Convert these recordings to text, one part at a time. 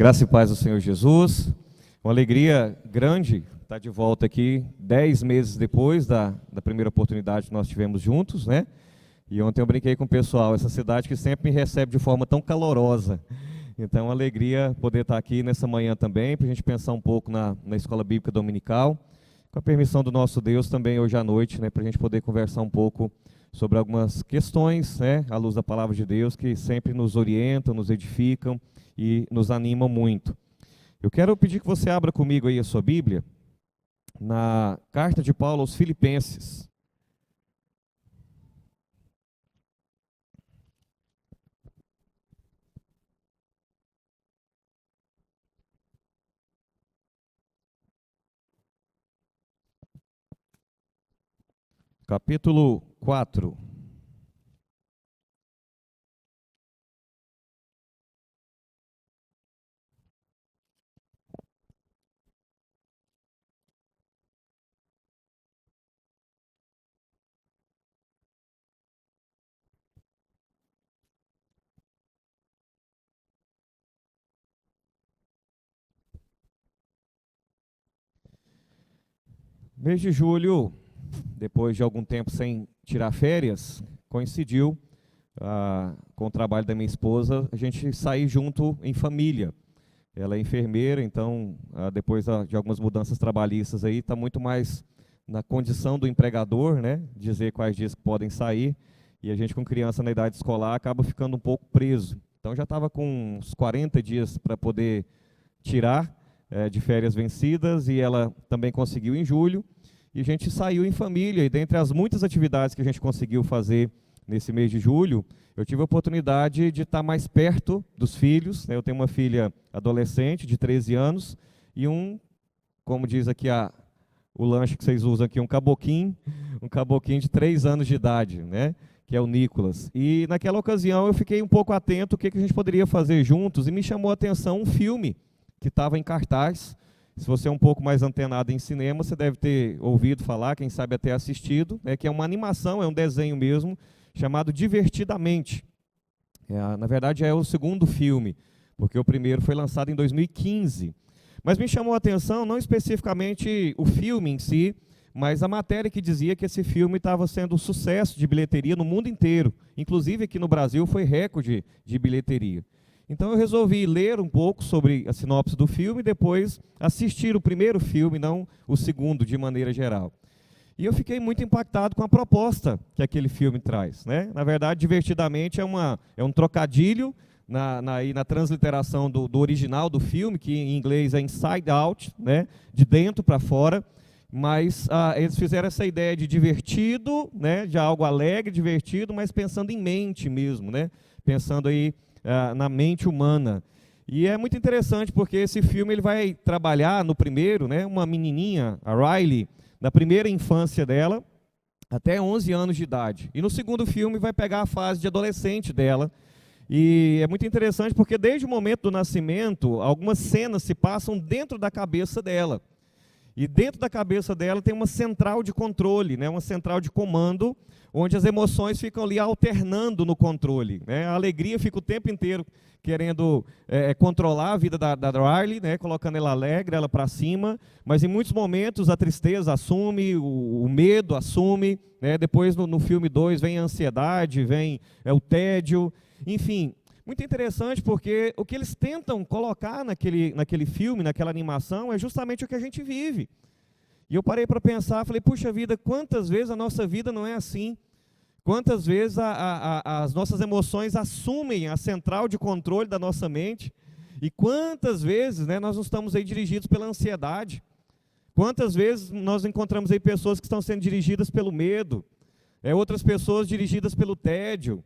Graça e paz do Senhor Jesus. Uma alegria grande estar de volta aqui, 10 meses depois da primeira oportunidade que nós tivemos juntos, né? E ontem eu brinquei com o pessoal, essa cidade que sempre me recebe de forma tão calorosa. Então, uma alegria poder estar aqui nessa manhã também, para a gente pensar um pouco na Escola Bíblica Dominical, com a permissão do nosso Deus também hoje à noite, né? Para a gente poder conversar um pouco sobre algumas questões, né? À luz da Palavra de Deus, que sempre nos orientam, nos edificam e nos animam muito. Eu quero pedir que você abra comigo aí a sua Bíblia, na carta de Paulo aos Filipenses. Capítulo 4. Mês de julho, depois de algum tempo sem tirar férias, coincidiu com o trabalho da minha esposa, a gente sair junto em família. Ela é enfermeira, então, depois de algumas mudanças trabalhistas aí, está muito mais na condição do empregador, né, dizer quais dias que podem sair, e a gente com criança na idade escolar acaba ficando um pouco preso. Então já estava com uns 40 dias para poder tirar de férias vencidas, e ela também conseguiu em julho, e a gente saiu em família, e dentre as muitas atividades que a gente conseguiu fazer nesse mês de julho, eu tive a oportunidade de estar mais perto dos filhos, né? Eu tenho uma filha adolescente de 13 anos, e como diz aqui o lanche que vocês usam aqui, um caboquinho de 3 anos de idade, né? Que é o Nicolas. E naquela ocasião eu fiquei um pouco atento ao que a gente poderia fazer juntos, e me chamou a atenção um filme que estava em cartaz. Se você é um pouco mais antenado em cinema, você deve ter ouvido falar, quem sabe até assistido, que é uma animação, é um desenho mesmo, chamado Divertidamente. Na verdade, é o segundo filme, porque o primeiro foi lançado em 2015. Mas me chamou a atenção, não especificamente o filme em si, mas a matéria que dizia que esse filme estava sendo um sucesso de bilheteria no mundo inteiro. Inclusive aqui no Brasil foi recorde de bilheteria. Então eu resolvi ler um pouco sobre a sinopse do filme e depois assistir o primeiro filme, não o segundo, de maneira geral. E eu fiquei muito impactado com a proposta que aquele filme traz, né? Na verdade, Divertidamente é um trocadilho na transliteração do original do filme, que em inglês é Inside Out, né? De dentro para fora. Mas eles fizeram essa ideia de divertido, né? De algo alegre, divertido, mas pensando em mente mesmo, né? Pensando aí na mente humana. E é muito interessante porque esse filme ele vai trabalhar no primeiro, né, uma menininha, a Riley, na primeira infância dela, até 11 anos de idade. E no segundo filme vai pegar a fase de adolescente dela. E é muito interessante porque desde o momento do nascimento, algumas cenas se passam dentro da cabeça dela. E dentro da cabeça dela tem uma central de controle, né, uma central de comando, onde as emoções ficam ali alternando no controle, né? A alegria fica o tempo inteiro querendo controlar a vida da Riley, né? Colocando ela alegre, ela para cima, mas em muitos momentos a tristeza assume, o medo assume, né? Depois no filme 2 vem a ansiedade, vem o tédio, enfim. Muito interessante porque o que eles tentam colocar naquele filme, naquela animação, é justamente o que a gente vive. E eu parei para pensar, falei, puxa vida, quantas vezes a nossa vida não é assim? Quantas vezes as nossas emoções assumem a central de controle da nossa mente? E quantas vezes, né, nós não estamos aí dirigidos pela ansiedade? Quantas vezes nós encontramos aí pessoas que estão sendo dirigidas pelo medo? Outras pessoas dirigidas pelo tédio?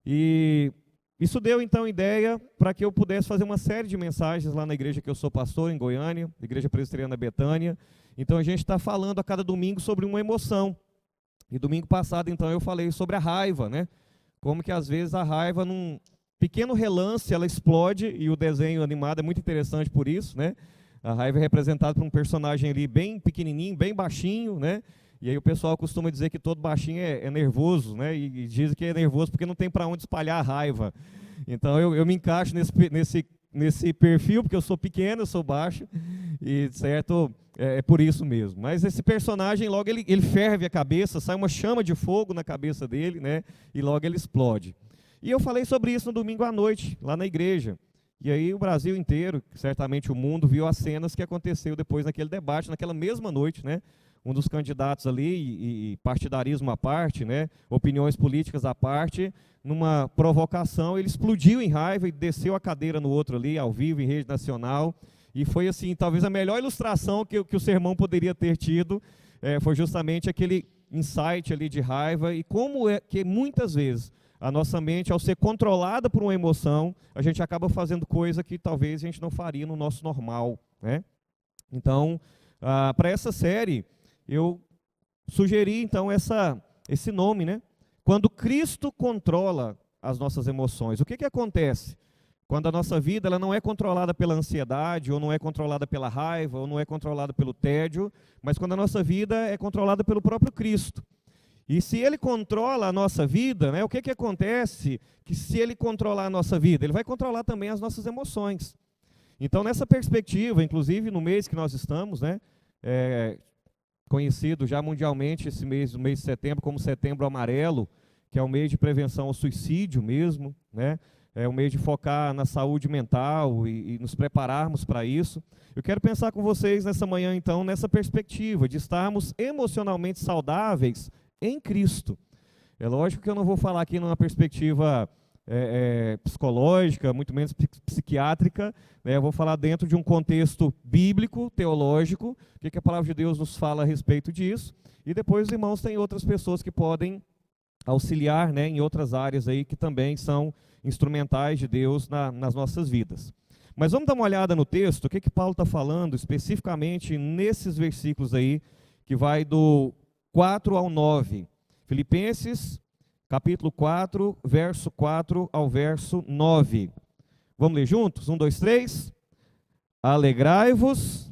E isso deu, então, ideia para que eu pudesse fazer uma série de mensagens lá na igreja que eu sou pastor, em Goiânia, Igreja Presbiteriana Betânia. Então, a gente está falando a cada domingo sobre uma emoção. E domingo passado, então, eu falei sobre a raiva, né? Como que, às vezes, a raiva, num pequeno relance, ela explode, e o desenho animado é muito interessante por isso, né? A raiva é representada por um personagem ali bem pequenininho, bem baixinho, né? E aí o pessoal costuma dizer que todo baixinho é nervoso, né? E dizem que é nervoso porque não tem para onde espalhar a raiva. Então eu me encaixo nesse perfil, porque eu sou pequeno, eu sou baixo, e certo, é por isso mesmo. Mas esse personagem, logo ele ferve a cabeça, sai uma chama de fogo na cabeça dele, né? E logo ele explode. E eu falei sobre isso no domingo à noite, lá na igreja. E aí o Brasil inteiro, certamente o mundo, viu as cenas que aconteceu depois naquele debate, naquela mesma noite, né? Um dos candidatos ali, e partidarismo à parte, né? Opiniões políticas à parte, numa provocação, ele explodiu em raiva e desceu a cadeira no outro ali, ao vivo, em rede nacional. E foi assim, talvez a melhor ilustração que o sermão poderia ter tido, foi justamente aquele insight ali de raiva, e como é que muitas vezes a nossa mente, ao ser controlada por uma emoção, a gente acaba fazendo coisa que talvez a gente não faria no nosso normal, né? Então, para essa série, eu sugeri então esse nome, né? Quando Cristo controla as nossas emoções. O que acontece? Quando a nossa vida ela não é controlada pela ansiedade, ou não é controlada pela raiva, ou não é controlada pelo tédio, mas quando a nossa vida é controlada pelo próprio Cristo. E se ele controla a nossa vida, né, o que acontece? Que se ele controlar a nossa vida, ele vai controlar também as nossas emoções. Então, nessa perspectiva, inclusive no mês que nós estamos, né, conhecido já mundialmente esse mês, o mês de setembro, como Setembro Amarelo, que é o mês de prevenção ao suicídio mesmo, né? É o mês de focar na saúde mental e nos prepararmos para isso. Eu quero pensar com vocês nessa manhã, então, nessa perspectiva de estarmos emocionalmente saudáveis em Cristo. É lógico que eu não vou falar aqui numa perspectiva psicológica, muito menos psiquiátrica, né? Eu vou falar dentro de um contexto bíblico, teológico, o que a palavra de Deus nos fala a respeito disso, e depois os irmãos têm outras pessoas que podem auxiliar, né, em outras áreas aí que também são instrumentais de Deus nas nossas vidas. Mas vamos dar uma olhada no texto, o que Paulo está falando especificamente nesses versículos aí, que vai do 4 ao 9. Filipenses, capítulo 4, verso 4 ao verso 9. Vamos ler juntos? 1, 2, 3. Alegrai-vos.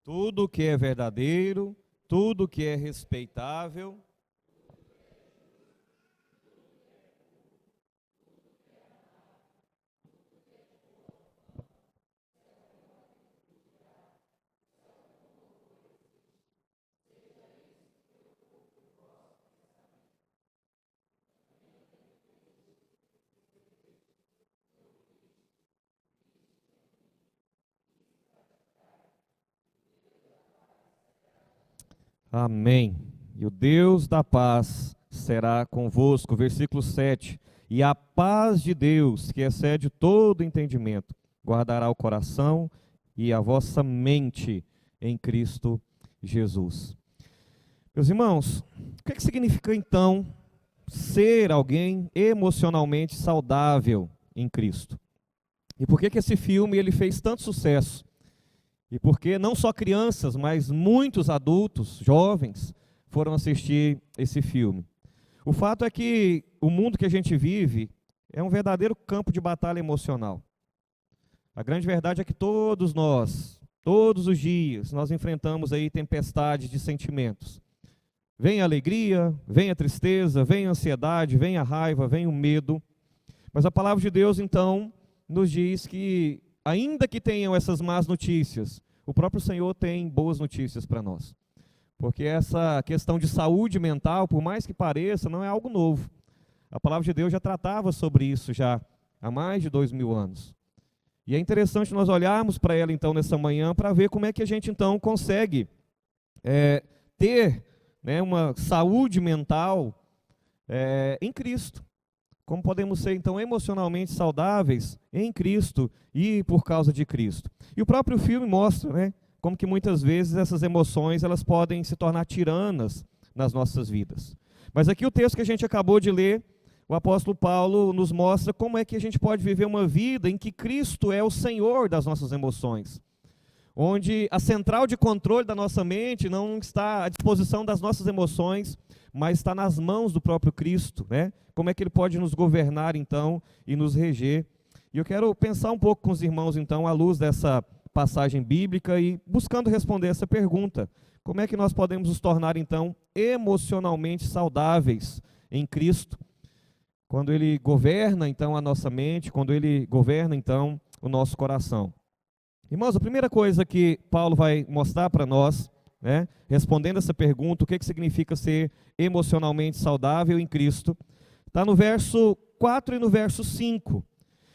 Tudo que é verdadeiro, tudo que é respeitável. Amém. E o Deus da paz será convosco. Versículo 7. E a paz de Deus, que excede todo entendimento, guardará o coração e a vossa mente em Cristo Jesus. Meus irmãos, o que significa então ser alguém emocionalmente saudável em Cristo? E por que esse filme ele fez tanto sucesso? E porque não só crianças, mas muitos adultos, jovens, foram assistir esse filme. O fato é que o mundo que a gente vive é um verdadeiro campo de batalha emocional. A grande verdade é que todos nós, todos os dias, nós enfrentamos aí tempestades de sentimentos. Vem a alegria, vem a tristeza, vem a ansiedade, vem a raiva, vem o medo. Mas a palavra de Deus, então, nos diz que ainda que tenham essas más notícias, o próprio Senhor tem boas notícias para nós. Porque essa questão de saúde mental, por mais que pareça, não é algo novo. A palavra de Deus já tratava sobre isso já há mais de 2000 anos. E é interessante nós olharmos para ela então nessa manhã para ver como é que a gente então consegue ter, né, uma saúde mental em Cristo. Como podemos ser, então, emocionalmente saudáveis em Cristo e por causa de Cristo. E o próprio filme mostra, né, como que muitas vezes essas emoções elas podem se tornar tiranas nas nossas vidas. Mas aqui o texto que a gente acabou de ler, o apóstolo Paulo nos mostra como é que a gente pode viver uma vida em que Cristo é o Senhor das nossas emoções, onde a central de controle da nossa mente não está à disposição das nossas emoções, mas está nas mãos do próprio Cristo, né? Como é que Ele pode nos governar, então, e nos reger. E eu quero pensar um pouco com os irmãos, então, à luz dessa passagem bíblica e buscando responder essa pergunta. Como é que nós podemos nos tornar, então, emocionalmente saudáveis em Cristo, quando Ele governa, então, a nossa mente, quando Ele governa, então, o nosso coração? Irmãos, a primeira coisa que Paulo vai mostrar para nós, né, respondendo essa pergunta, o que significa ser emocionalmente saudável em Cristo, está no verso 4 e no verso 5.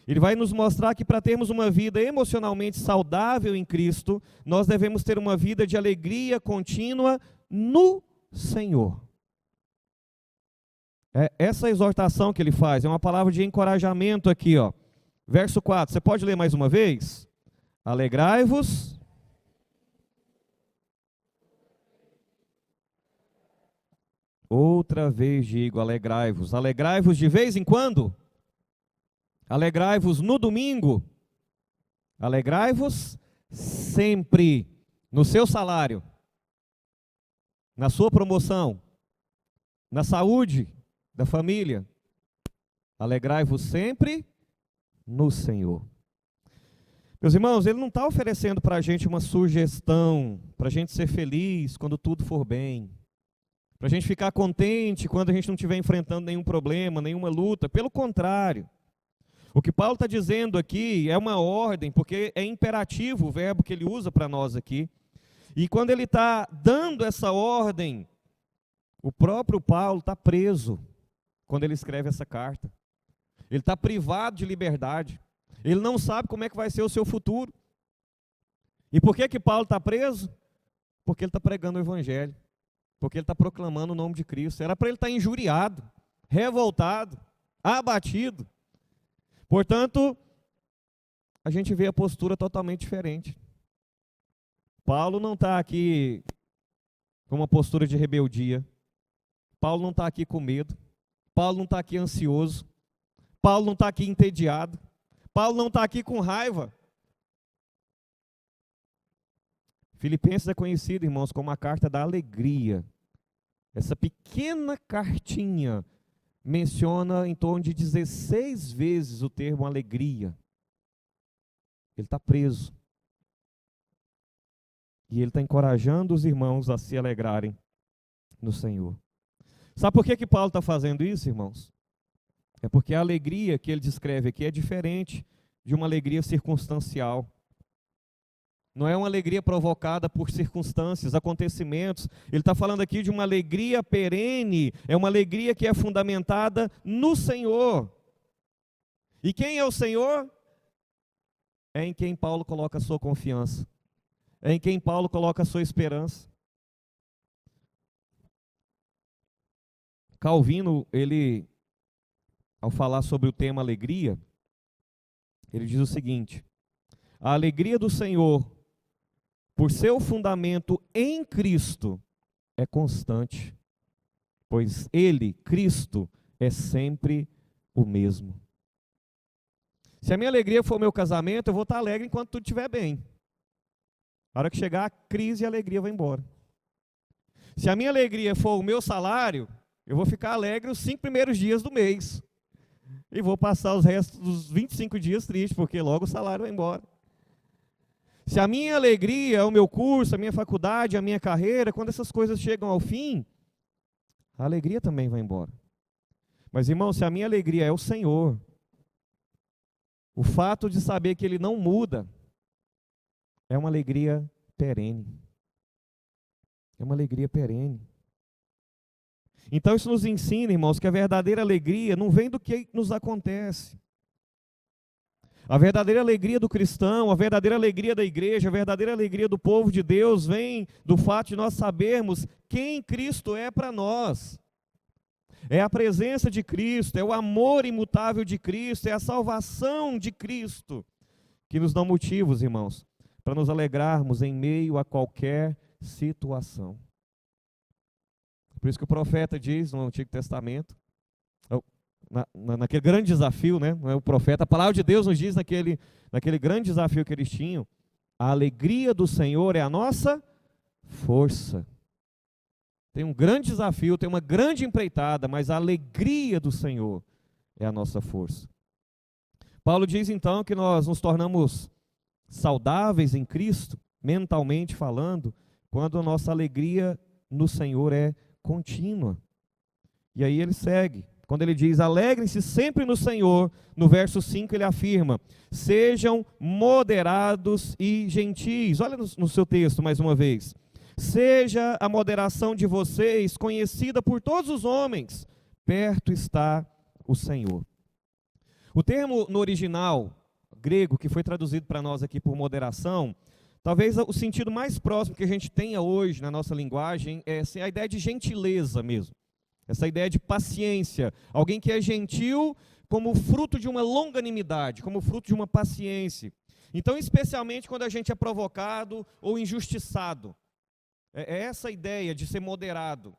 Ele vai nos mostrar que para termos uma vida emocionalmente saudável em Cristo, nós devemos ter uma vida de alegria contínua no Senhor. Essa exortação que ele faz é uma palavra de encorajamento aqui, ó. Verso 4, você pode ler mais uma vez? Alegrai-vos. Outra vez digo, alegrai-vos. Alegrai-vos de vez em quando? Alegrai-vos no domingo? Alegrai-vos sempre no seu salário, na sua promoção, na saúde da família. Alegrai-vos sempre no Senhor. Meus irmãos, Ele não está oferecendo para a gente uma sugestão, para a gente ser feliz quando tudo for bem, para a gente ficar contente quando a gente não estiver enfrentando nenhum problema, nenhuma luta. Pelo contrário, o que Paulo está dizendo aqui é uma ordem, porque é imperativo o verbo que ele usa para nós aqui. E quando ele está dando essa ordem, o próprio Paulo está preso quando ele escreve essa carta. Ele está privado de liberdade. Ele não sabe como é que vai ser o seu futuro. E por que Paulo está preso? Porque ele está pregando o Evangelho. Porque ele está proclamando o nome de Cristo. Era para ele estar injuriado, revoltado, abatido. Portanto, a gente vê a postura totalmente diferente. Paulo não está aqui com uma postura de rebeldia. Paulo não está aqui com medo. Paulo não está aqui ansioso. Paulo não está aqui entediado. Paulo não está aqui com raiva. Filipenses é conhecido, irmãos, como a carta da alegria. Essa pequena cartinha menciona em torno de 16 vezes o termo alegria. Ele está preso. E ele está encorajando os irmãos a se alegrarem no Senhor. Sabe por que Paulo está fazendo isso, irmãos? É porque a alegria que ele descreve aqui é diferente de uma alegria circunstancial. Não é uma alegria provocada por circunstâncias, acontecimentos. Ele está falando aqui de uma alegria perene, é uma alegria que é fundamentada no Senhor. E quem é o Senhor? É em quem Paulo coloca a sua confiança. É em quem Paulo coloca a sua esperança. Calvino, ele, ao falar sobre o tema alegria, ele diz o seguinte: a alegria do Senhor, por seu fundamento em Cristo, é constante, pois Ele, Cristo, é sempre o mesmo. Se a minha alegria for o meu casamento, eu vou estar alegre enquanto tudo estiver bem. A hora que chegar a crise, a alegria vai embora. Se a minha alegria for o meu salário, eu vou ficar alegre os 5 primeiros dias do mês. E vou passar os restos dos 25 dias tristes, porque logo o salário vai embora. Se a minha alegria é o meu curso, a minha faculdade, a minha carreira, quando essas coisas chegam ao fim, a alegria também vai embora. Mas, irmão, se a minha alegria é o Senhor, o fato de saber que Ele não muda, é uma alegria perene. É uma alegria perene. Então isso nos ensina, irmãos, que a verdadeira alegria não vem do que nos acontece. A verdadeira alegria do cristão, a verdadeira alegria da igreja, a verdadeira alegria do povo de Deus vem do fato de nós sabermos quem Cristo é para nós. É a presença de Cristo, é o amor imutável de Cristo, é a salvação de Cristo que nos dão motivos, irmãos, para nos alegrarmos em meio a qualquer situação. Por isso que o profeta diz no Antigo Testamento, naquele grande desafio, né? Não é o profeta, a palavra de Deus nos diz naquele grande desafio que eles tinham, a alegria do Senhor é a nossa força. Tem um grande desafio, tem uma grande empreitada, mas a alegria do Senhor é a nossa força. Paulo diz então que nós nos tornamos saudáveis em Cristo, mentalmente falando, quando a nossa alegria no Senhor é contínua. E aí ele segue, quando ele diz, alegrem-se sempre no Senhor, no verso 5 ele afirma, sejam moderados e gentis. Olha no seu texto mais uma vez. Seja a moderação de vocês conhecida por todos os homens, perto está o Senhor. O termo no original grego, que foi traduzido para nós aqui por moderação, talvez o sentido mais próximo que a gente tenha hoje na nossa linguagem é assim, a ideia de gentileza mesmo. Essa ideia de paciência. Alguém que é gentil como fruto de uma longanimidade, como fruto de uma paciência. Então, especialmente quando a gente é provocado ou injustiçado. É essa a ideia de ser moderado.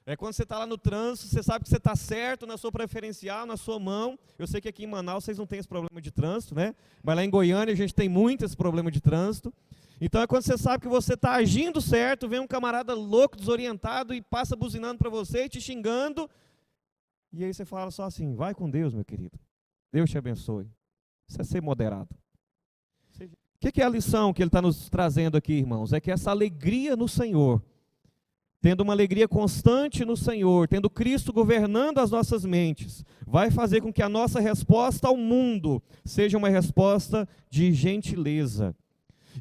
É quando você está lá no trânsito, você sabe que você está certo na sua preferencial, na sua mão. Eu sei que aqui em Manaus vocês não têm esse problema de trânsito, né? Mas lá em Goiânia a gente tem muito esse problema de trânsito. Então é quando você sabe que você está agindo certo, vem um camarada louco, desorientado e passa buzinando para você e te xingando. E aí você fala só assim, vai com Deus, meu querido. Deus te abençoe. Isso é ser moderado. O que é a lição que ele está nos trazendo aqui, irmãos? É que essa alegria no Senhor, tendo uma alegria constante no Senhor, tendo Cristo governando as nossas mentes, vai fazer com que a nossa resposta ao mundo seja uma resposta de gentileza.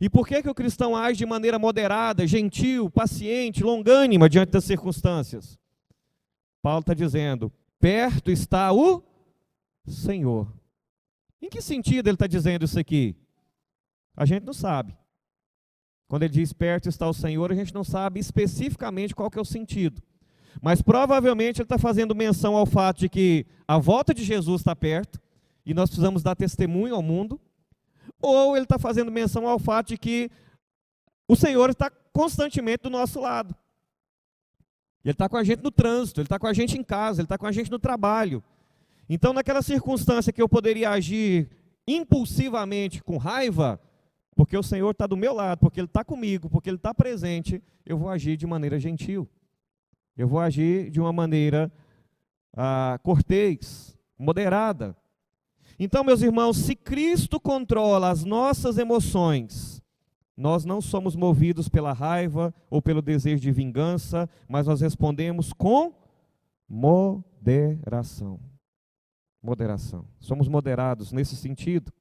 E por que o cristão age de maneira moderada, gentil, paciente, longânima diante das circunstâncias? Paulo está dizendo, perto está o Senhor. Em que sentido ele está dizendo isso aqui? A gente não sabe. Quando ele diz perto está o Senhor, a gente não sabe especificamente qual que é o sentido. Mas provavelmente ele está fazendo menção ao fato de que a volta de Jesus está perto, e nós precisamos dar testemunho ao mundo, ou ele está fazendo menção ao fato de que o Senhor está constantemente do nosso lado. Ele está com a gente no trânsito, ele está com a gente em casa, ele está com a gente no trabalho. Então, naquela circunstância que eu poderia agir impulsivamente com raiva, porque o Senhor está do meu lado, porque Ele está comigo, porque Ele está presente, eu vou agir de maneira gentil. Eu vou agir de uma maneira cortês, moderada. Então, meus irmãos, se Cristo controla as nossas emoções, nós não somos movidos pela raiva ou pelo desejo de vingança, mas nós respondemos com moderação. Moderação. Somos moderados nesse sentido.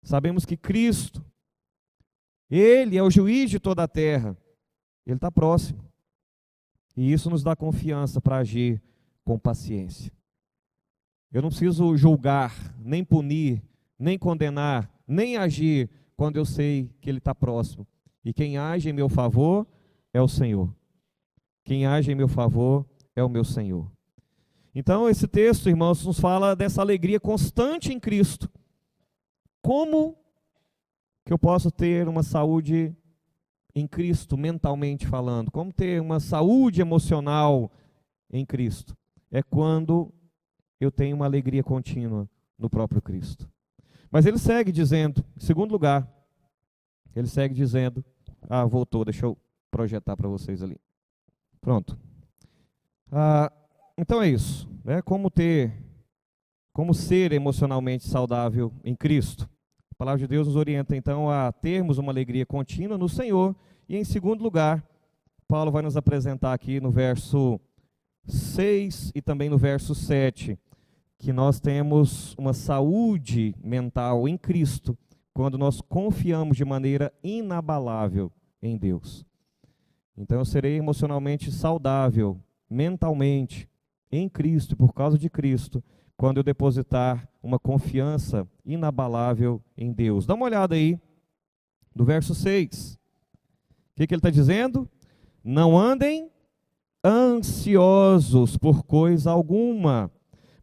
Sabemos que Cristo, Ele é o juiz de toda a terra. Ele está próximo. E isso nos dá confiança para agir com paciência. Eu não preciso julgar, nem punir, nem condenar, nem agir quando eu sei que Ele está próximo. E quem age em meu favor é o Senhor. Quem age em meu favor é o meu Senhor. Então, esse texto, irmãos, nos fala dessa alegria constante em Cristo. Como que eu posso ter uma saúde em Cristo, mentalmente falando? Como ter uma saúde emocional em Cristo? É quando eu tenho uma alegria contínua no próprio Cristo. Mas ele segue dizendo, em segundo lugar, ele segue dizendo, voltou, deixa eu projetar para vocês ali. Pronto. Então é isso, né? Como ser emocionalmente saudável em Cristo. A palavra de Deus nos orienta então a termos uma alegria contínua no Senhor. E em segundo lugar, Paulo vai nos apresentar aqui no verso 6 e também no verso 7, que nós temos uma saúde mental em Cristo, quando nós confiamos de maneira inabalável em Deus. Então eu serei emocionalmente saudável, mentalmente, em Cristo, por causa de Cristo, quando eu depositar uma confiança inabalável em Deus. Dá uma olhada aí, no verso 6. O que ele está dizendo? Não andem ansiosos por coisa alguma,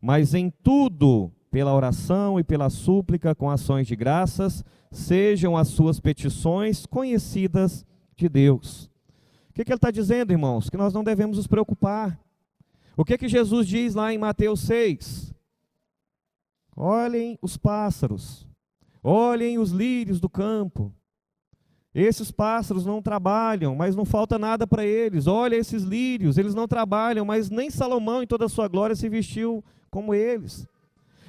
mas em tudo, pela oração e pela súplica com ações de graças, sejam as suas petições conhecidas de Deus. O que ele está dizendo, irmãos? Que nós não devemos nos preocupar. O que Jesus diz lá em Mateus 6? Olhem os pássaros, olhem os lírios do campo. Esses pássaros não trabalham, mas não falta nada para eles. Olha esses lírios, eles não trabalham, mas nem Salomão em toda a sua glória se vestiu como eles.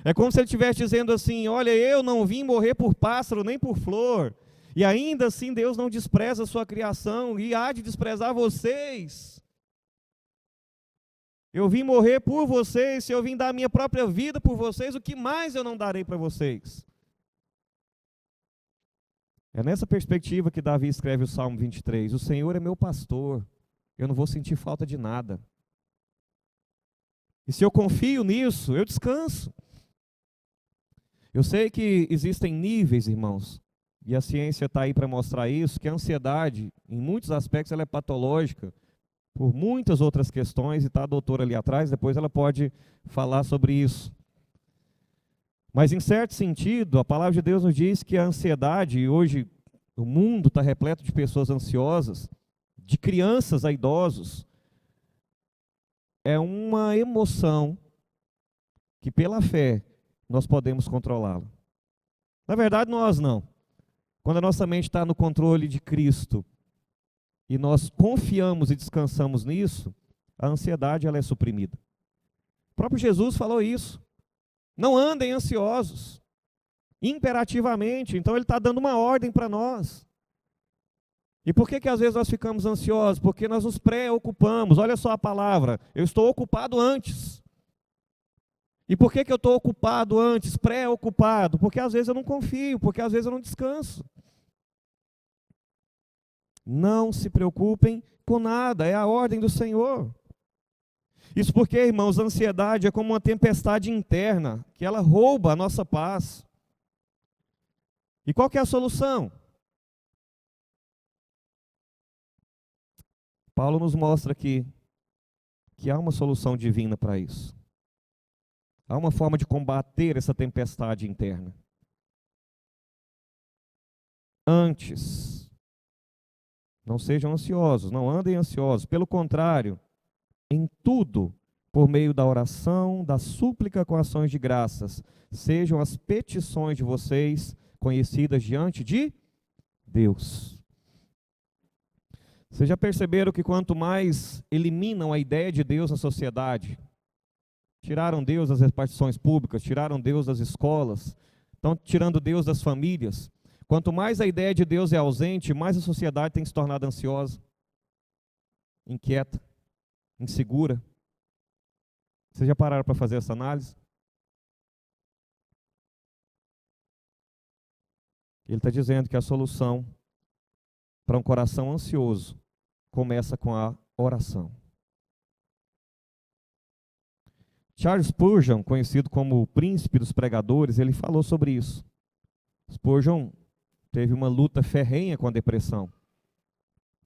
É como se ele estivesse dizendo assim: olha, eu não vim morrer por pássaro nem por flor, e ainda assim Deus não despreza a sua criação, e há de desprezar vocês. Eu vim morrer por vocês, se eu vim dar a minha própria vida por vocês, o que mais eu não darei para vocês? É nessa perspectiva que Davi escreve o Salmo 23, o Senhor é meu pastor, eu não vou sentir falta de nada. E se eu confio nisso, eu descanso. Eu sei que existem níveis, irmãos, e a ciência está aí para mostrar isso, que a ansiedade, em muitos aspectos, ela é patológica, por muitas outras questões, e está a doutora ali atrás, depois ela pode falar sobre isso. Mas, em certo sentido, a palavra de Deus nos diz que a ansiedade, e hoje o mundo está repleto de pessoas ansiosas, de crianças a idosos, é uma emoção que, pela fé, nós podemos controlá-la. Na verdade, nós não. Quando a nossa mente está no controle de Cristo, e nós confiamos e descansamos nisso, a ansiedade ela é suprimida. O próprio Jesus falou isso. Não andem ansiosos, imperativamente. Então ele está dando uma ordem para nós. E por que às vezes nós ficamos ansiosos? Porque nós nos preocupamos. Olha só a palavra, eu estou ocupado antes. E por que eu estou ocupado antes, preocupado? Porque às vezes eu não confio, porque às vezes eu não descanso. Não se preocupem com nada, é a ordem do Senhor. Isso porque, irmãos, a ansiedade é como uma tempestade interna, que ela rouba a nossa paz. E qual que é a solução? Paulo nos mostra aqui que há uma solução divina para isso. Há uma forma de combater essa tempestade interna. Antes, não sejam ansiosos, não andem ansiosos. Pelo contrário, em tudo, por meio da oração, da súplica com ações de graças, sejam as petições de vocês conhecidas diante de Deus. Vocês já perceberam que quanto mais eliminam a ideia de Deus na sociedade, tiraram Deus das repartições públicas, tiraram Deus das escolas, estão tirando Deus das famílias, quanto mais a ideia de Deus é ausente, mais a sociedade tem se tornado ansiosa, inquieta, insegura. Vocês já pararam para fazer essa análise? Ele está dizendo que a solução para um coração ansioso começa com a oração. Charles Spurgeon, conhecido como o príncipe dos pregadores, ele falou sobre isso. Spurgeon teve uma luta ferrenha com a depressão.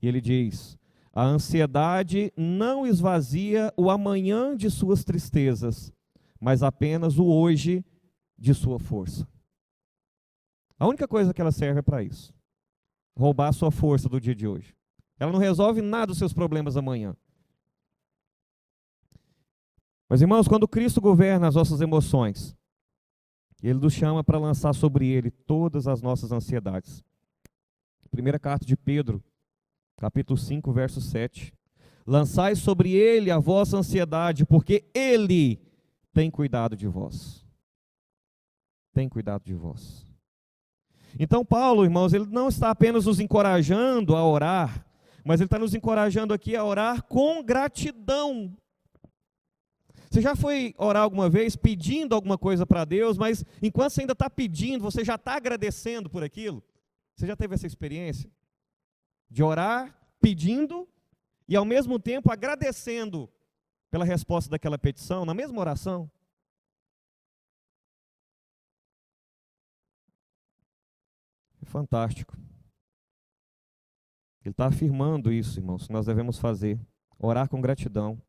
E ele diz: a ansiedade não esvazia o amanhã de suas tristezas, mas apenas o hoje de sua força. A única coisa que ela serve é para isso. Roubar a sua força do dia de hoje. Ela não resolve nada dos seus problemas amanhã. Mas, irmãos, quando Cristo governa as nossas emoções, Ele nos chama para lançar sobre Ele todas as nossas ansiedades. Primeira carta de Pedro, capítulo 5, verso 7. Lançai sobre Ele a vossa ansiedade, porque Ele tem cuidado de vós. Tem cuidado de vós. Então, Paulo, irmãos, ele não está apenas nos encorajando a orar, mas ele está nos encorajando aqui a orar com gratidão. Você já foi orar alguma vez pedindo alguma coisa para Deus, mas enquanto você ainda está pedindo, você já está agradecendo por aquilo? Você já teve essa experiência? De orar, pedindo, e ao mesmo tempo agradecendo pela resposta daquela petição, na mesma oração? É fantástico. Ele está afirmando isso, irmãos, que nós devemos fazer, orar com gratidão.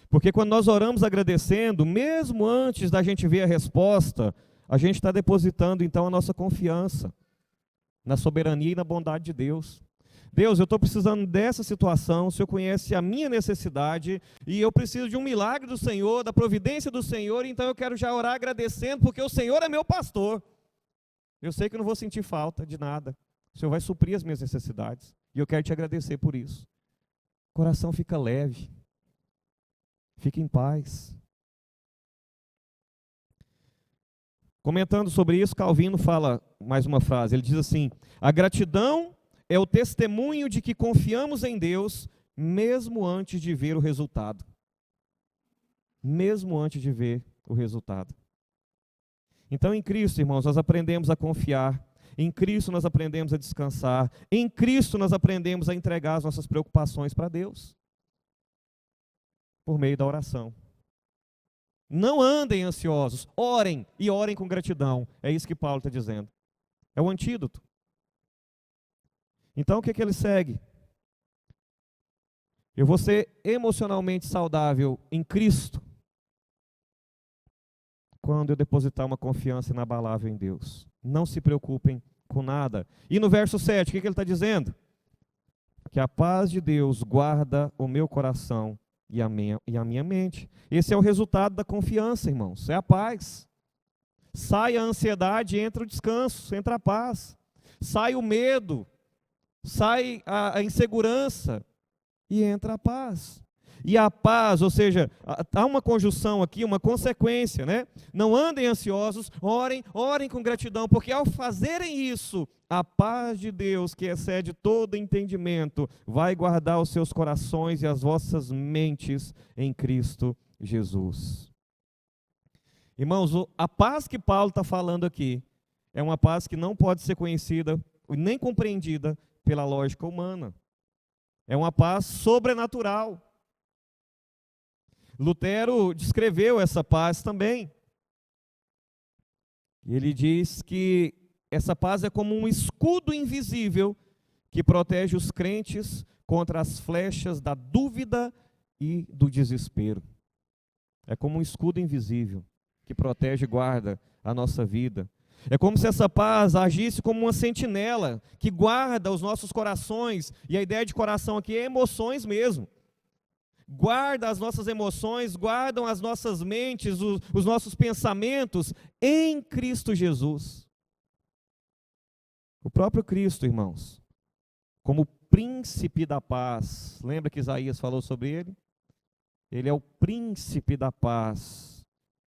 Porque quando nós oramos agradecendo, mesmo antes da gente ver a resposta, a gente está depositando então a nossa confiança na soberania e na bondade de Deus. Deus, eu estou precisando dessa situação, o Senhor conhece a minha necessidade, e eu preciso de um milagre do Senhor, da providência do Senhor, então eu quero já orar agradecendo, porque o Senhor é meu pastor. Eu sei que eu não vou sentir falta de nada. O Senhor vai suprir as minhas necessidades, e eu quero te agradecer por isso. O coração fica leve, fica em paz. Comentando sobre isso, Calvino fala mais uma frase, ele diz assim: a gratidão é o testemunho de que confiamos em Deus, mesmo antes de ver o resultado. Mesmo antes de ver o resultado. Então, em Cristo, irmãos, nós aprendemos a confiar. Em Cristo nós aprendemos a descansar. Em Cristo nós aprendemos a entregar as nossas preocupações para Deus. Por meio da oração. Não andem ansiosos, orem e orem com gratidão. É isso que Paulo está dizendo. É o antídoto. Então o que ele segue? Eu vou ser emocionalmente saudável em Cristo quando eu depositar uma confiança inabalável em Deus. Não se preocupem com nada. E no verso 7, o que ele está dizendo? Que a paz de Deus guarda o meu coração e a minha mente. Esse é o resultado da confiança, irmãos. É a paz. Sai a ansiedade, entra o descanso, entra a paz. Sai o medo, sai a insegurança e entra a paz. E a paz, ou seja, há uma conjunção aqui, uma consequência, né? Não andem ansiosos, orem com gratidão, porque ao fazerem isso, a paz de Deus, que excede todo entendimento, vai guardar os seus corações e as vossas mentes em Cristo Jesus. Irmãos, a paz que Paulo está falando aqui é uma paz que não pode ser conhecida nem compreendida pela lógica humana. É uma paz sobrenatural. Lutero descreveu essa paz também. Ele diz que essa paz é como um escudo invisível que protege os crentes contra as flechas da dúvida e do desespero. É como um escudo invisível que protege e guarda a nossa vida. É como se essa paz agisse como uma sentinela que guarda os nossos corações, e a ideia de coração aqui é emoções mesmo. Guarda as nossas emoções, guardam as nossas mentes, os nossos pensamentos em Cristo Jesus. O próprio Cristo, irmãos, como príncipe da paz, lembra que Isaías falou sobre ele? Ele é o príncipe da paz.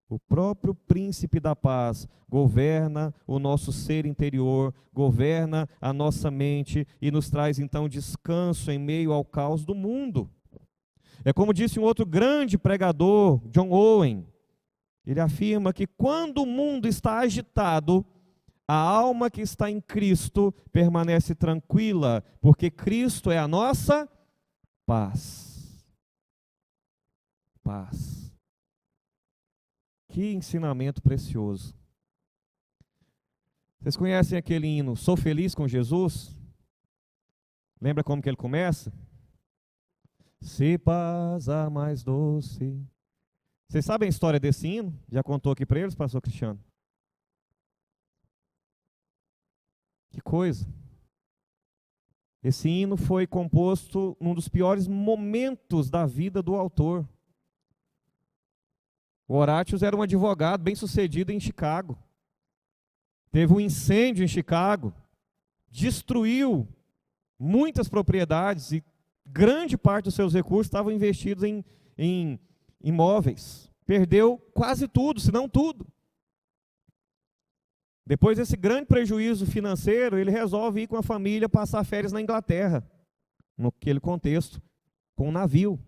O próprio príncipe da paz governa o nosso ser interior, governa a nossa mente e nos traz então descanso em meio ao caos do mundo. É como disse um outro grande pregador, John Owen, ele afirma que quando o mundo está agitado, a alma que está em Cristo permanece tranquila, porque Cristo é a nossa paz. Paz. Que ensinamento precioso. Vocês conhecem aquele hino, Sou Feliz com Jesus? Lembra como que ele começa? Se paz a mais doce. Vocês sabem a história desse hino? Já contou aqui para eles, pastor Cristiano? Que coisa. Esse hino foi composto num dos piores momentos da vida do autor. O Horatius era um advogado bem-sucedido em Chicago. Teve um incêndio em Chicago, destruiu muitas propriedades e grande parte dos seus recursos estavam investidos em imóveis. Perdeu quase tudo, se não tudo. Depois desse grande prejuízo financeiro, ele resolve ir com a família passar férias na Inglaterra, naquele contexto, com um navio.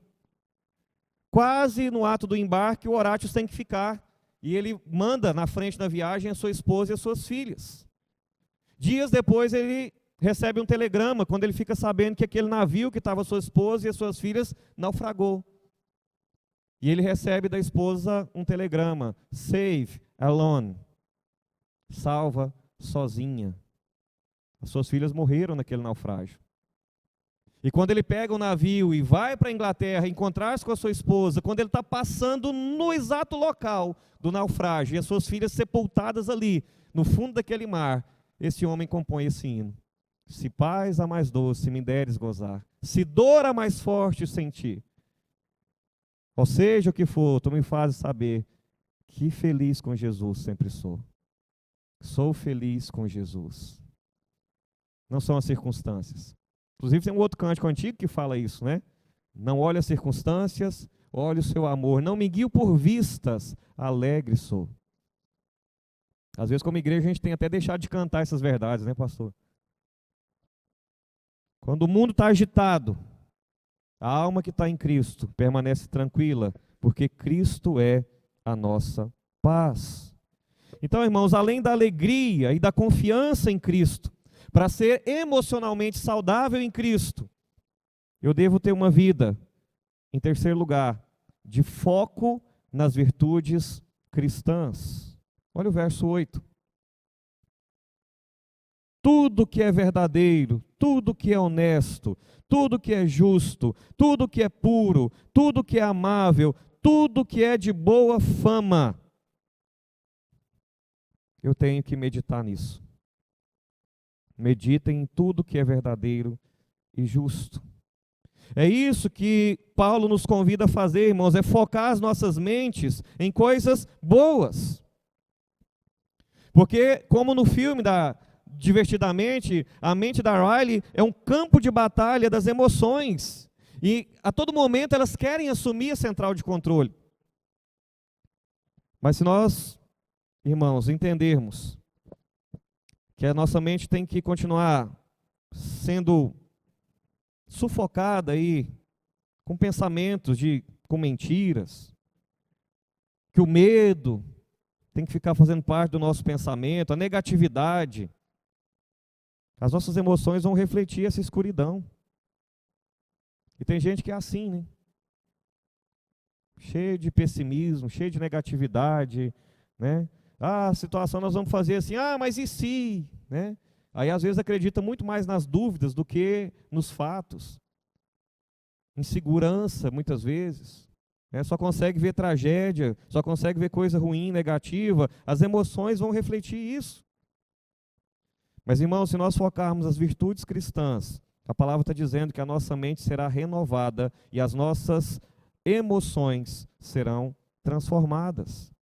Quase no ato do embarque, o Horatius tem que ficar. E ele manda na frente da viagem a sua esposa e as suas filhas. Dias depois, ele recebe um telegrama, quando ele fica sabendo que aquele navio que estava sua esposa e as suas filhas naufragou. E ele recebe da esposa um telegrama, Save alone. Salva sozinha. As suas filhas morreram naquele naufrágio. E quando ele pega o navio e vai para a Inglaterra encontrar-se com a sua esposa, quando ele está passando no exato local do naufrágio e as suas filhas sepultadas ali, no fundo daquele mar, esse homem compõe esse hino. Se paz a mais doce me deres gozar, se dor a mais forte sentir, ou seja o que for, tu me fazes saber que feliz com Jesus sempre sou. Sou feliz com Jesus. Não são as circunstâncias. Inclusive tem um outro cântico antigo que fala isso, né? Não olhe as circunstâncias, olhe o seu amor. Não me guio por vistas, alegre sou. Às vezes como igreja a gente tem até deixado de cantar essas verdades, né, pastor? Quando o mundo está agitado, a alma que está em Cristo permanece tranquila, porque Cristo é a nossa paz. Então, irmãos, além da alegria e da confiança em Cristo, para ser emocionalmente saudável em Cristo, eu devo ter uma vida, em terceiro lugar, de foco nas virtudes cristãs. Olha o verso 8. Tudo que é verdadeiro, tudo que é honesto, tudo que é justo, tudo que é puro, tudo que é amável, tudo que é de boa fama, eu tenho que meditar nisso. Meditem em tudo que é verdadeiro e justo. É isso que Paulo nos convida a fazer, irmãos, é focar as nossas mentes em coisas boas. Porque, como no filme Divertidamente, a mente da Riley é um campo de batalha das emoções. E a todo momento elas querem assumir a central de controle. Mas se nós, irmãos, entendermos que a nossa mente tem que continuar sendo sufocada aí com pensamentos com mentiras, que o medo tem que ficar fazendo parte do nosso pensamento, a negatividade, as nossas emoções vão refletir essa escuridão. E tem gente que é assim, né? Cheio de pessimismo, cheio de negatividade, né? Ah, a situação nós vamos fazer assim, mas e se? Né? Aí às vezes acredita muito mais nas dúvidas do que nos fatos. Insegurança, muitas vezes. Né? Só consegue ver tragédia, só consegue ver coisa ruim, negativa. As emoções vão refletir isso. Mas, irmãos, se nós focarmos as virtudes cristãs, a palavra está dizendo que a nossa mente será renovada e as nossas emoções serão transformadas.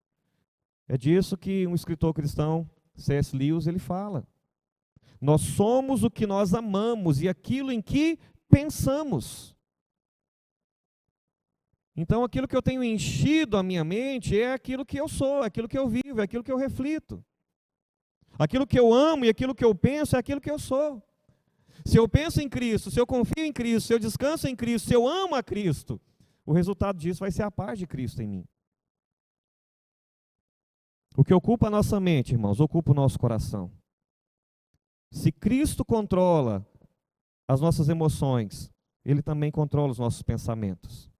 É disso que um escritor cristão, C.S. Lewis, ele fala. Nós somos o que nós amamos e aquilo em que pensamos. Então, aquilo que eu tenho enchido a minha mente é aquilo que eu sou, é aquilo que eu vivo, é aquilo que eu reflito. Aquilo que eu amo e aquilo que eu penso é aquilo que eu sou. Se eu penso em Cristo, se eu confio em Cristo, se eu descanso em Cristo, se eu amo a Cristo, o resultado disso vai ser a paz de Cristo em mim. O que ocupa a nossa mente, irmãos, ocupa o nosso coração. Se Cristo controla as nossas emoções, Ele também controla os nossos pensamentos.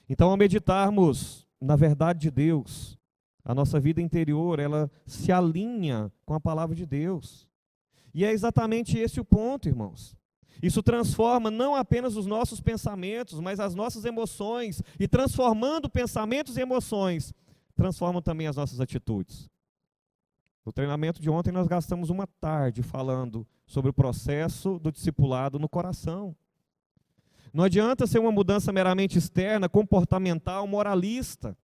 Então, ao meditarmos na verdade de Deus, a nossa vida interior, ela se alinha com a palavra de Deus. E é exatamente esse o ponto, irmãos. Isso transforma não apenas os nossos pensamentos, mas as nossas emoções. E transformando pensamentos e emoções, transformam também as nossas atitudes. No treinamento de ontem nós gastamos uma tarde falando sobre o processo do discipulado no coração. Não adianta ser uma mudança meramente externa, comportamental, moralista.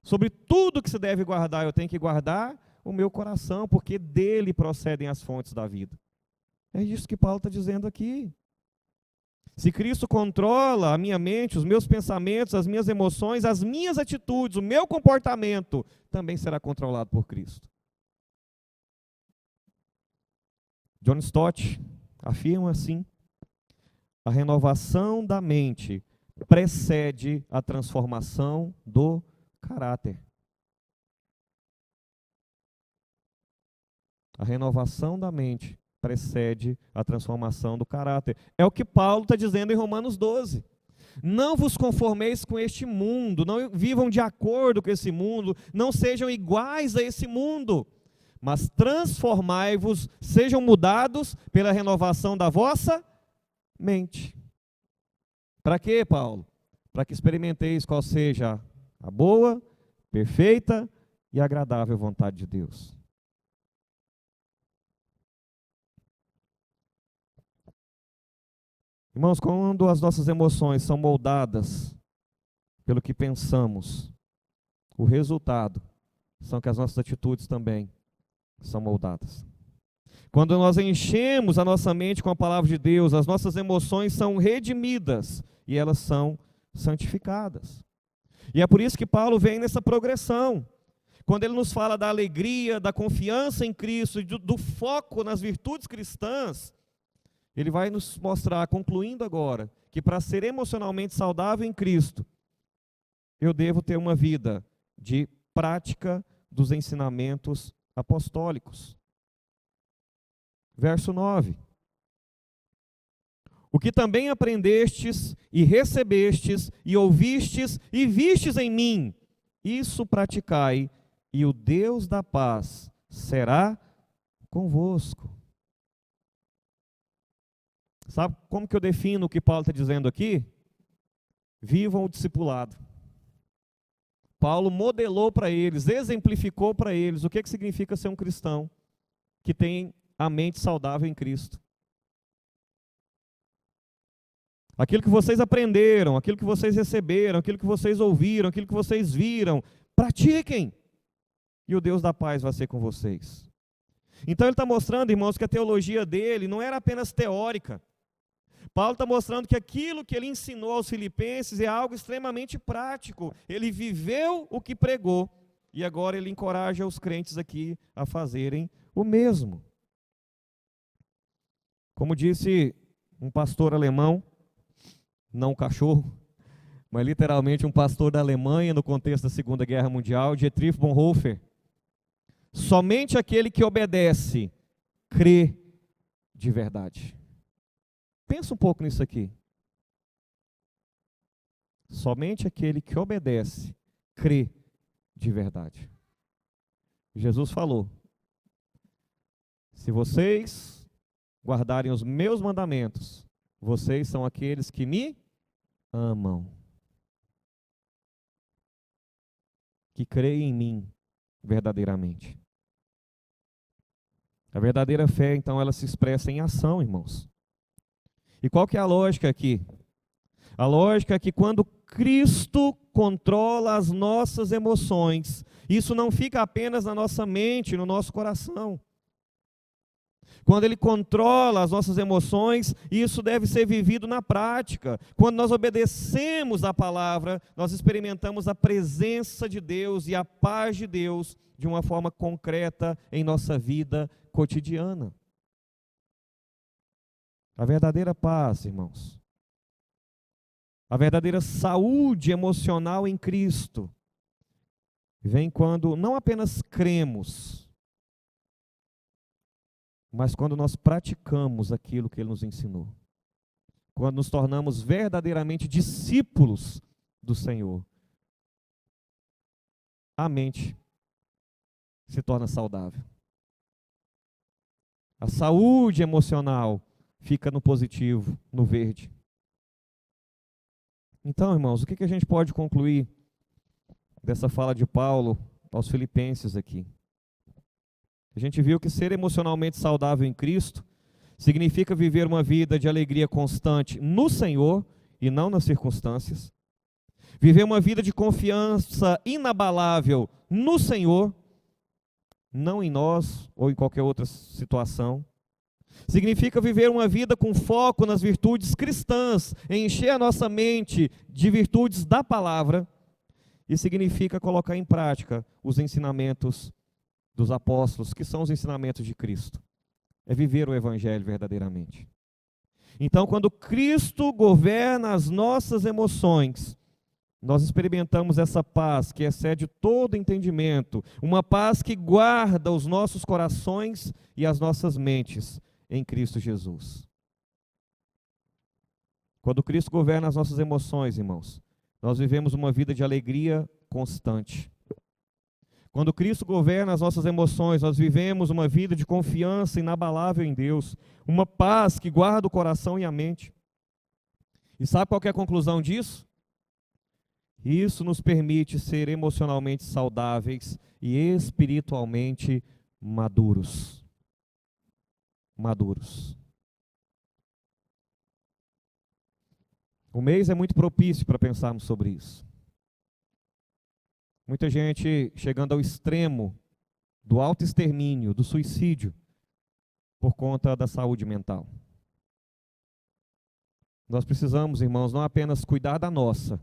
Sobre tudo que se deve guardar, eu tenho que guardar o meu coração, porque dele procedem as fontes da vida. É isso que Paulo está dizendo aqui. Se Cristo controla a minha mente, os meus pensamentos, as minhas emoções, as minhas atitudes, o meu comportamento, também será controlado por Cristo. John Stott afirma assim: a renovação da mente precede a transformação do caráter. A renovação da mente precede a transformação do caráter. É o que Paulo está dizendo em Romanos 12. Não vos conformeis com este mundo, não vivam de acordo com esse mundo, não sejam iguais a esse mundo, mas transformai-vos, sejam mudados pela renovação da vossa mente. Para quê, Paulo? Para que experimenteis qual seja a boa, perfeita e agradável vontade de Deus. Irmãos, quando as nossas emoções são moldadas pelo que pensamos, o resultado são que as nossas atitudes também são moldadas. Quando nós enchemos a nossa mente com a palavra de Deus, as nossas emoções são redimidas e elas são santificadas. E é por isso que Paulo vem nessa progressão. Quando ele nos fala da alegria, da confiança em Cristo, e do foco nas virtudes cristãs, ele vai nos mostrar, concluindo agora, que para ser emocionalmente saudável em Cristo, eu devo ter uma vida de prática dos ensinamentos apostólicos. Verso 9. O que também aprendestes e recebestes e ouvistes e vistes em mim, isso praticai, e o Deus da paz será convosco. Sabe como que eu defino o que Paulo está dizendo aqui? Vivam o discipulado. Paulo modelou para eles, exemplificou para eles o que significa ser um cristão que tem a mente saudável em Cristo. Aquilo que vocês aprenderam, aquilo que vocês receberam, aquilo que vocês ouviram, aquilo que vocês viram, pratiquem. E o Deus da paz vai ser com vocês. Então ele está mostrando, irmãos, que a teologia dele não era apenas teórica. Paulo está mostrando que aquilo que ele ensinou aos filipenses é algo extremamente prático. Ele viveu o que pregou e agora ele encoraja os crentes aqui a fazerem o mesmo. Como disse um pastor alemão, não um cachorro, mas literalmente um pastor da Alemanha no contexto da Segunda Guerra Mundial, Dietrich Bonhoeffer, somente aquele que obedece crê de verdade. Pensa um pouco nisso aqui. Somente aquele que obedece crê de verdade. Jesus falou: se vocês guardarem os meus mandamentos, vocês são aqueles que me amam, que creem em mim verdadeiramente. A verdadeira fé, então, ela se expressa em ação, irmãos. E qual que é a lógica aqui? A lógica é que quando Cristo controla as nossas emoções, isso não fica apenas na nossa mente, no nosso coração. Quando Ele controla as nossas emoções, isso deve ser vivido na prática. Quando nós obedecemos a palavra, nós experimentamos a presença de Deus e a paz de Deus de uma forma concreta em nossa vida cotidiana. A verdadeira paz, irmãos, a verdadeira saúde emocional em Cristo, vem quando não apenas cremos, mas quando nós praticamos aquilo que Ele nos ensinou. Quando nos tornamos verdadeiramente discípulos do Senhor. A mente se torna saudável. A saúde emocional fica no positivo, no verde. Então, irmãos, o que a gente pode concluir dessa fala de Paulo aos Filipenses aqui? A gente viu que ser emocionalmente saudável em Cristo significa viver uma vida de alegria constante no Senhor e não nas circunstâncias. Viver uma vida de confiança inabalável no Senhor, não em nós ou em qualquer outra situação. Significa viver uma vida com foco nas virtudes cristãs, encher a nossa mente de virtudes da palavra, e significa colocar em prática os ensinamentos dos apóstolos, que são os ensinamentos de Cristo. É viver o Evangelho verdadeiramente. Então, quando Cristo governa as nossas emoções, nós experimentamos essa paz que excede todo entendimento, uma paz que guarda os nossos corações e as nossas mentes em Cristo Jesus. Quando Cristo governa as nossas emoções, irmãos, nós vivemos uma vida de alegria constante. Quando Cristo governa as nossas emoções, nós vivemos uma vida de confiança inabalável em Deus, uma paz que guarda o coração e a mente. E sabe qual que é a conclusão disso? Isso nos permite ser emocionalmente saudáveis e espiritualmente maduros. Maduros. O mês é muito propício para pensarmos sobre isso. Muita gente chegando ao extremo do autoextermínio, do suicídio, por conta da saúde mental. Nós precisamos, irmãos, não apenas cuidar da nossa,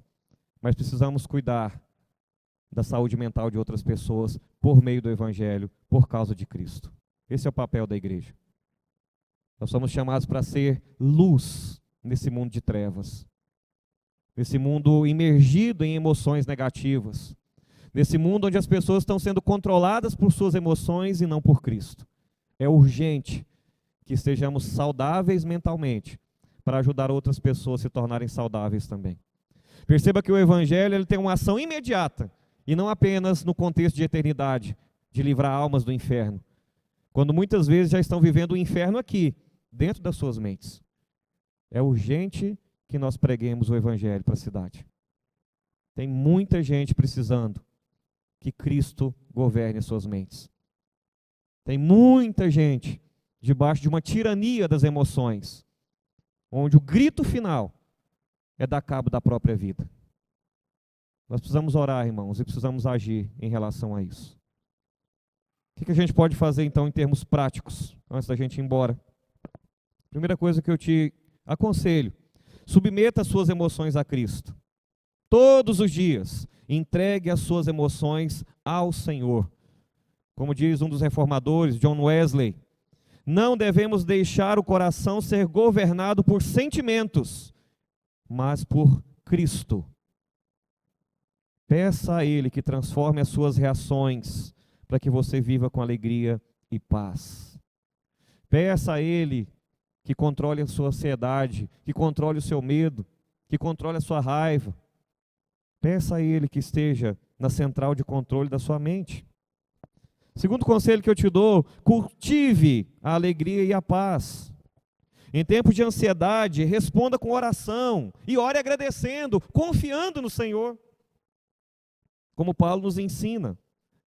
mas precisamos cuidar da saúde mental de outras pessoas por meio do Evangelho, por causa de Cristo. Esse é o papel da igreja. Nós somos chamados para ser luz nesse mundo de trevas, nesse mundo imergido em emoções negativas, nesse mundo onde as pessoas estão sendo controladas por suas emoções e não por Cristo. É urgente que estejamos saudáveis mentalmente para ajudar outras pessoas a se tornarem saudáveis também. Perceba que o Evangelho ele tem uma ação imediata e não apenas no contexto de eternidade, de livrar almas do inferno, quando muitas vezes já estão vivendo o inferno aqui, dentro das suas mentes. É urgente que nós preguemos o Evangelho para a cidade. Tem muita gente precisando que Cristo governe as suas mentes. Tem muita gente debaixo de uma tirania das emoções, onde o grito final é dar cabo da própria vida. Nós precisamos orar, irmãos, e precisamos agir em relação a isso. O que a gente pode fazer, então, em termos práticos, antes da gente ir embora? Primeira coisa que eu te aconselho, submeta as suas emoções a Cristo. Todos os dias, entregue as suas emoções ao Senhor. Como diz um dos reformadores, John Wesley, não devemos deixar o coração ser governado por sentimentos, mas por Cristo. Peça a Ele que transforme as suas reações, para que você viva com alegria e paz. Peça a Ele que controle a sua ansiedade, que controle o seu medo, que controle a sua raiva. Peça a Ele que esteja na central de controle da sua mente. Segundo conselho que eu te dou, cultive a alegria e a paz. Em tempos de ansiedade, responda com oração e ore agradecendo, confiando no Senhor. Como Paulo nos ensina,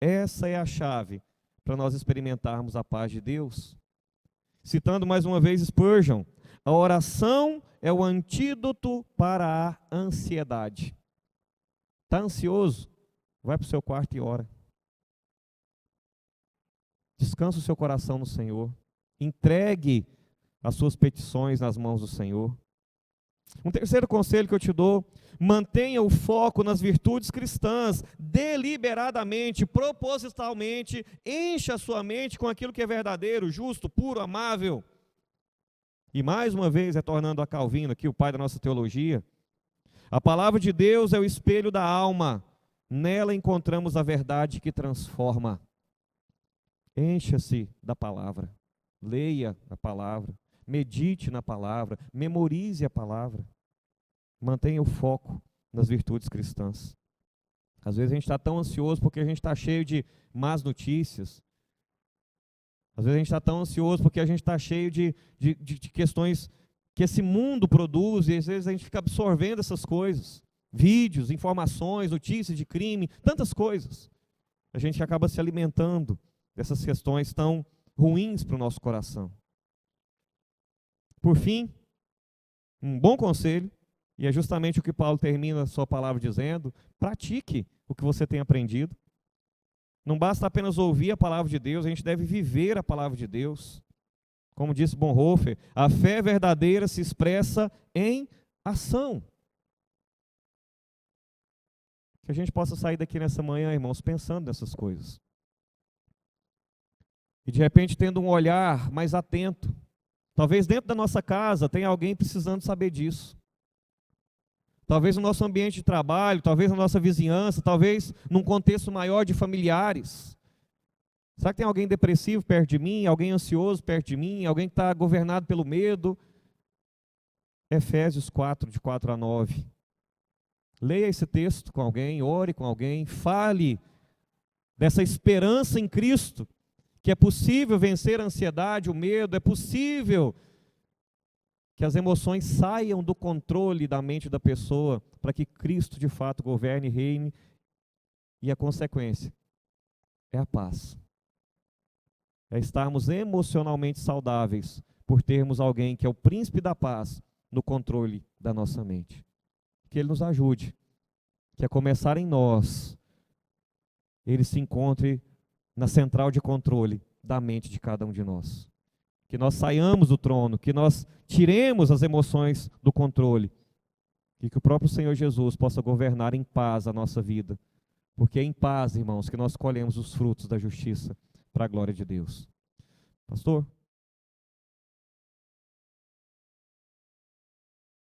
essa é a chave para nós experimentarmos a paz de Deus. Citando mais uma vez Spurgeon, a oração é o antídoto para a ansiedade. Está ansioso? Vai para o seu quarto e ora. Descansa o seu coração no Senhor. Entregue as suas petições nas mãos do Senhor. Um terceiro conselho que eu te dou, mantenha o foco nas virtudes cristãs, deliberadamente, propositalmente, encha a sua mente com aquilo que é verdadeiro, justo, puro, amável. E mais uma vez, retornando a Calvino, aqui o pai da nossa teologia, a palavra de Deus é o espelho da alma, nela encontramos a verdade que transforma. Encha-se da palavra, leia a palavra, medite na palavra, memorize a palavra. Mantenha o foco nas virtudes cristãs. Às vezes a gente está tão ansioso porque a gente está cheio de más notícias. Às vezes a gente está tão ansioso porque a gente está cheio de questões que esse mundo produz, e às vezes a gente fica absorvendo essas coisas. Vídeos, informações, notícias de crime, tantas coisas. A gente acaba se alimentando dessas questões tão ruins para o nosso coração. Por fim, um bom conselho, e é justamente o que Paulo termina a sua palavra dizendo: pratique o que você tem aprendido. Não basta apenas ouvir a palavra de Deus, a gente deve viver a palavra de Deus. Como disse Bonhoeffer, a fé verdadeira se expressa em ação. Que a gente possa sair daqui nessa manhã, irmãos, pensando nessas coisas. E de repente tendo um olhar mais atento. Talvez dentro da nossa casa tenha alguém precisando saber disso. Talvez no nosso ambiente de trabalho, talvez na nossa vizinhança, talvez num contexto maior de familiares. Será que tem alguém depressivo perto de mim, alguém ansioso perto de mim, alguém que está governado pelo medo? Efésios 4, de 4 a 9. Leia esse texto com alguém, ore com alguém, fale dessa esperança em Cristo, que é possível vencer a ansiedade, o medo, é possível que as emoções saiam do controle da mente da pessoa, para que Cristo de fato governe e reine, e a consequência é a paz. É estarmos emocionalmente saudáveis, por termos alguém que é o príncipe da paz no controle da nossa mente. Que Ele nos ajude, que a começar em nós, Ele se encontre na central de controle da mente de cada um de nós. Que nós saiamos do trono, que nós tiremos as emoções do controle, e que o próprio Senhor Jesus possa governar em paz a nossa vida, porque é em paz, irmãos, que nós colhemos os frutos da justiça para a glória de Deus. Pastor?